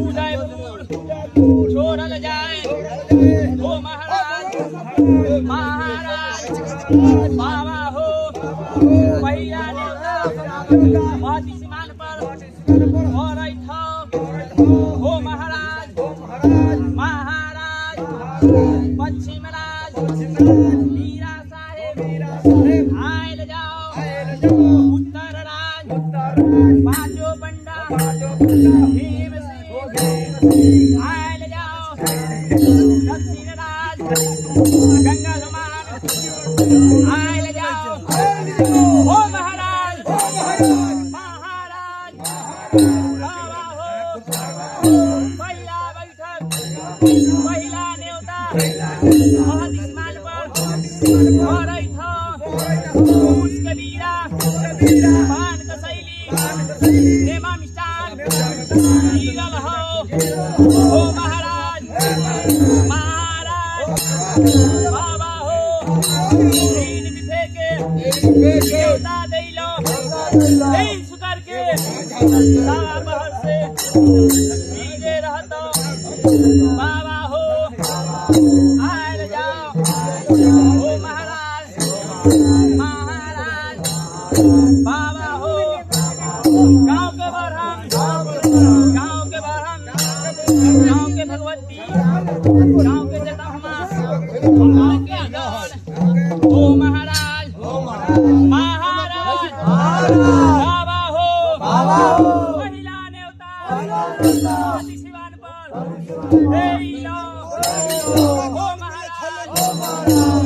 उदय छोड़ल जाए हो महाराज महाराज बाबा हो पहिया नेवता वादी सीमान पर और हो महाराज महाराज पश्चिम राज मीरा साहेब आयल जाओ उत्तर राज पांचो बंडा भीम सिंह आयल जाओ दक्षिण राज गंगा समान आयल जाओ हो महाराज महाराज बाबा हो पहिला बैठक पहिला नेवता महादिस्मान पर और ऊस कबीरा पान कसैली नेमा मिष्टान ईगल हो महाराज महाराज बाबा हो तीन बिथे के देवता दैलो नहीं सुकर के सारा बहर से भीगे रहता बाबा हो आयल जाओ हो महाराज महाराज बाबा हो गांव के बरहम गांव के बरहम गांव के भगवती गांव के जटहमा गांव के अगल हो महाराज महाराज बाबा हो महिला नेवता शिवान पर हो महाराज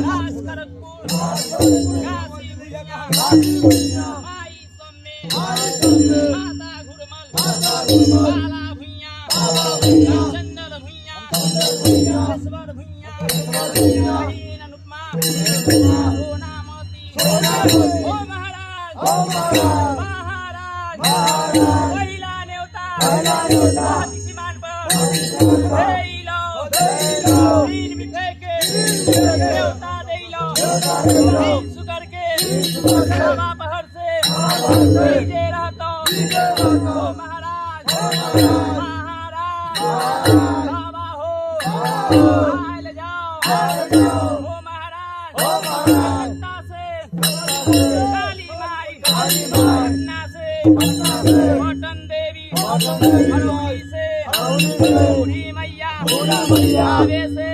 राज खड़गपुर काशी भुइया माई सम्मे माता घुरमल बाला भुइया चंदन भुइया ईश्वर भुइया बहिन अनुपमा सोना मोती हो महाराज महाराज महिला नेवता सीमान पर तीन बिथे के देवता दैलो तीन सुकर के बाबा पहर से भीजे रहता हो महाराज महाराज बाबा हो आयल जाओ हो महाराज पटना से काली माई पटना से मटन देवी हरमोई से बूढ़ी मैया आवे से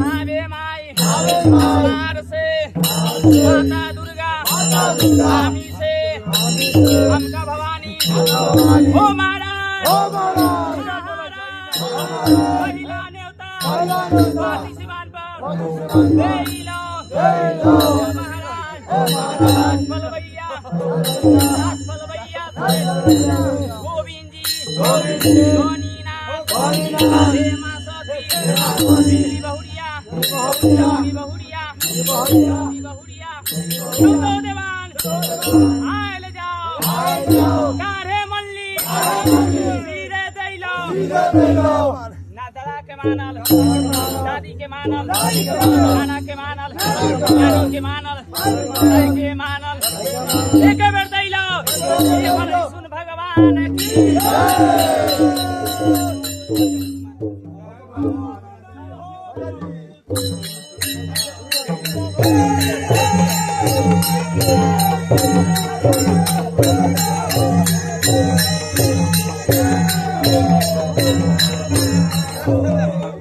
आवे माई हार से माता दुर्गा आमी से हमका भवानी हो महाराज महिला नेवता वादी सीमान पर महाराज बलवैया गोविंद जी बहुरिया देवान आयल जाओ कारे मल्ली सीधे दैलो ना दड़ा के मानल दादी के मानल नाना के मानल नानी के मानल के मानल एक बेर दैलो ये सुन भगवान की Thank you.